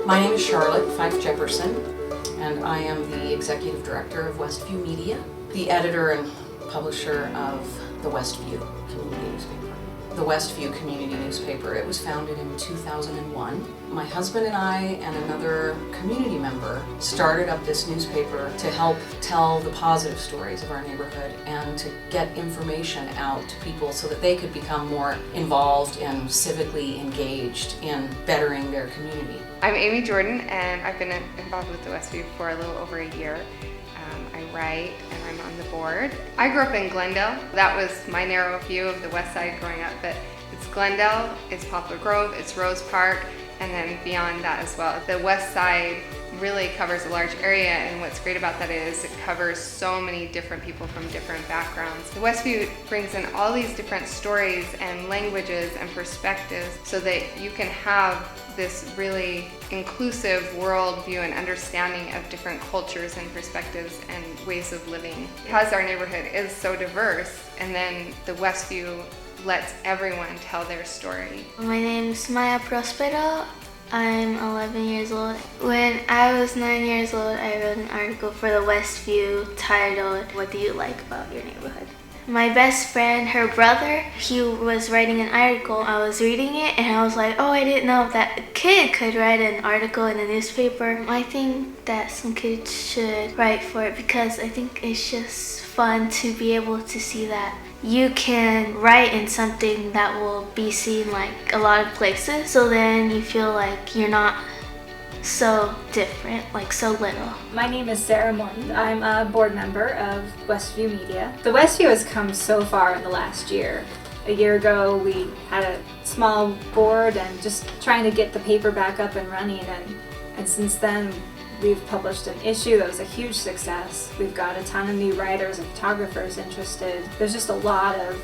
My name is Charlotte Fife Jefferson, and I am the Executive Director of Westview Media, the editor and publisher of the Westview Community Newspaper. The Westview Community Newspaper, it was founded in 2001. My husband and I and another community member started up this newspaper to help tell the positive stories of our neighborhood and to get information out to people so that they could become more involved and civically engaged in bettering their community. I'm Amy Jordan, and I've been involved with the Westview for a little over a year. I write and I'm on the board. I grew up in Glendale. That was my narrow view of the West Side growing up, but it's Glendale, it's Poplar Grove, it's Rose Park, and then beyond that as well. The West Side really covers a large area, and what's great about that is it covers so many different people from different backgrounds. The Westview brings in all these different stories and languages and perspectives so that you can have this really inclusive worldview and understanding of different cultures and perspectives and ways of living. Because our neighborhood is so diverse, and then the Westview lets everyone tell their story. My name is Maya Prospero. I'm 11 years old. When I was 9 years old, I wrote an article for the Westview titled, "What do you like about your neighborhood?" My best friend, her brother, he was writing an article. I was reading it and I was like, oh, I didn't know that a kid could write an article in a newspaper. I think that some kids should write for it because I think it's just fun to be able to see that you can write in something that will be seen like a lot of places. So then you feel like you're not so different, like so little. My name is Sarah Morton. I'm a board member of Westview Media. The Westview has come so far in the last year. A year ago we had a small board and just trying to get the paper back up and running, and since then we've published an issue that was a huge success. We've got a ton of new writers and photographers interested. There's just a lot of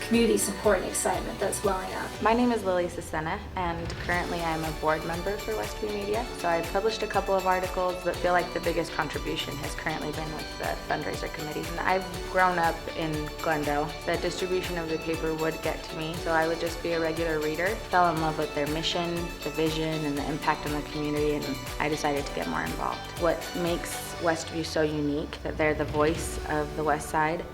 community support and excitement that's welling up. My name is Lily Cesena, and currently I'm a board member for Westview Media. So I've published a couple of articles, but feel like the biggest contribution has currently been with the Fundraiser committee. And I've grown up in Glendale. The distribution of the paper would get to me, so I would just be a regular reader. Fell in love with their mission, the vision, and the impact on the community, and I decided to get more involved. What makes Westview so unique, that they're the voice of the West Side.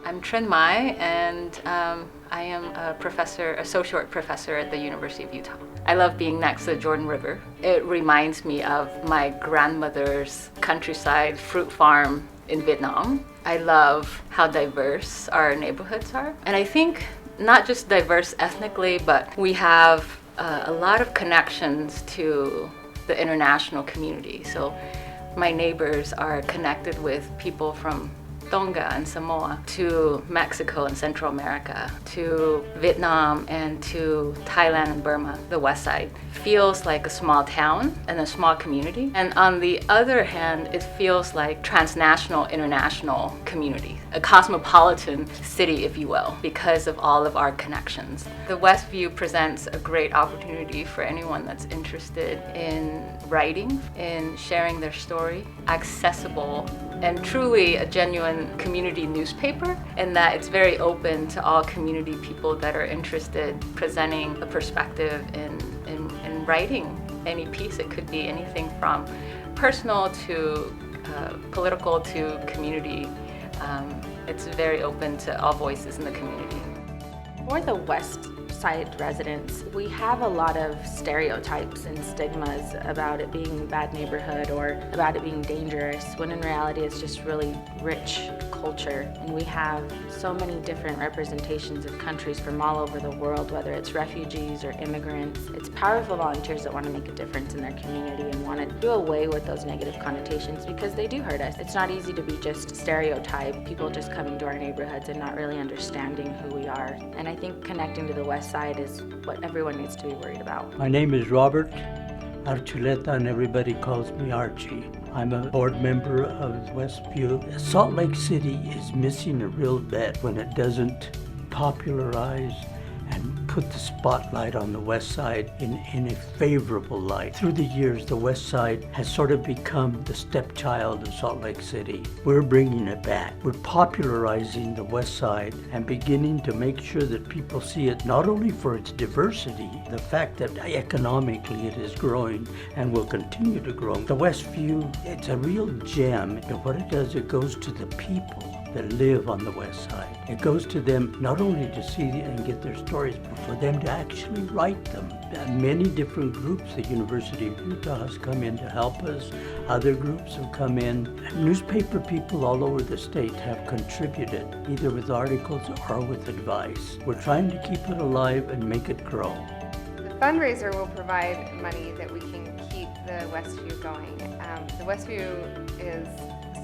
I'm Trin Mai, and I am a social work professor at the University of Utah. I love being next to the Jordan River. It reminds me of my grandmother's countryside fruit farm in Vietnam. I love how diverse our neighborhoods are. And I think not just diverse ethnically, but we have a lot of connections to the international community. So my neighbors are connected with people from Tonga and Samoa, to Mexico and Central America, to Vietnam and to Thailand and Burma. The West Side feels like a small town and a small community. And on the other hand, it feels like transnational, international community, a cosmopolitan city, if you will, because of all of our connections. The Westview presents a great opportunity for anyone that's interested in writing, in sharing their story, accessible, and truly a genuine community newspaper, in that it's very open to all community people that are interested, presenting a perspective in writing any piece. It could be anything from personal to political to community. It's very open to all voices in the community. For the West Side residents, we have a lot of stereotypes and stigmas about it being a bad neighborhood or about it being dangerous, when in reality it's just really rich culture. And we have so many different representations of countries from all over the world, whether it's refugees or immigrants. It's powerful volunteers that want to make a difference in their community and want to do away with those negative connotations, because they do hurt us. It's not easy to be just stereotype, people just coming to our neighborhoods and not really understanding who we are. And I think connecting to the West Side is what everyone needs to be worried about. My name is Robert Archuleta, and everybody calls me Archie. I'm a board member of Westview. Salt Lake City is missing a real bet when it doesn't popularize and put the spotlight on the West Side in a favorable light. Through the years, the West Side has sort of become the stepchild of Salt Lake City. We're bringing it back. We're popularizing the West Side and beginning to make sure that people see it not only for its diversity, the fact that economically it is growing and will continue to grow. The West View, it's a real gem. And what it does, it goes to the people that live on the West Side. It goes to them not only to see and get their stories, but for them to actually write them. Many different groups, the University of Utah has come in to help us. Other groups have come in. Newspaper people all over the state have contributed, either with articles or with advice. We're trying to keep it alive and make it grow. The fundraiser will provide money that we can keep the Westview going. The Westview is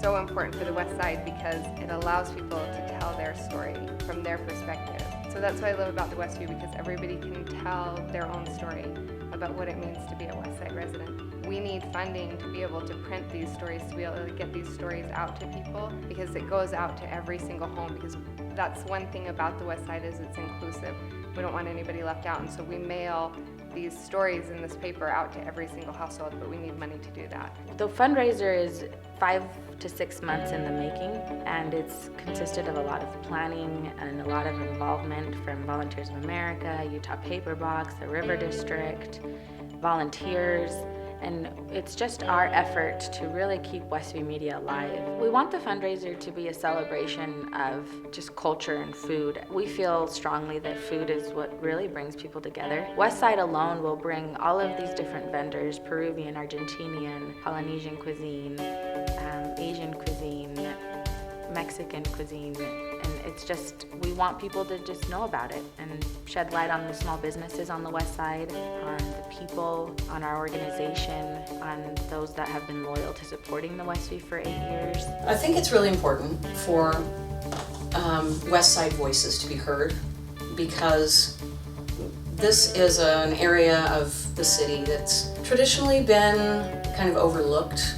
so important for the West Side because it allows people to tell their story from their perspective. So that's what I love about the Westview, because everybody can tell their own story about what it means to be a West Side resident. We need funding to be able to print these stories, to be able to get these stories out to people, because it goes out to every single home, because that's one thing about the West Side is it's inclusive. We don't want anybody left out, and so we mail these stories in this paper out to every single household, but we need money to do that. The fundraiser is 5 to 6 months in the making, and it's consisted of a lot of planning and a lot of involvement from Volunteers of America, Utah Paper Box, the River District, volunteers, and it's just our effort to really keep Westview Media alive. We want the fundraiser to be a celebration of just culture and food. We feel strongly that food is what really brings people together. Westside alone will bring all of these different vendors, Peruvian, Argentinian, Polynesian cuisine, Asian cuisine, Mexican cuisine, and it's just, we want people to just know about it and shed light on the small businesses on the West Side, on the people, on our organization, on those that have been loyal to supporting the Westview for 8 years. I think it's really important for West Side voices to be heard, because this is an area of the city that's traditionally been kind of overlooked,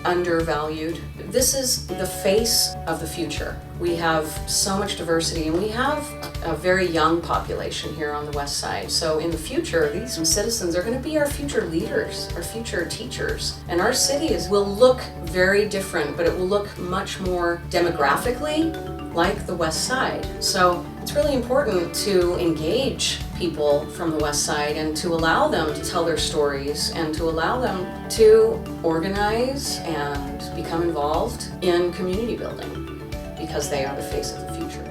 undervalued. This is the face of the future. We have so much diversity, and we have a very young population here on the West Side. So in the future, these citizens are going to be our future leaders, our future teachers. And our cities will look very different, but it will look much more demographically like the West Side. So it's really important to engage people from the West Side and to allow them to tell their stories and to allow them to organize and become involved in community building, because they are the face of the future.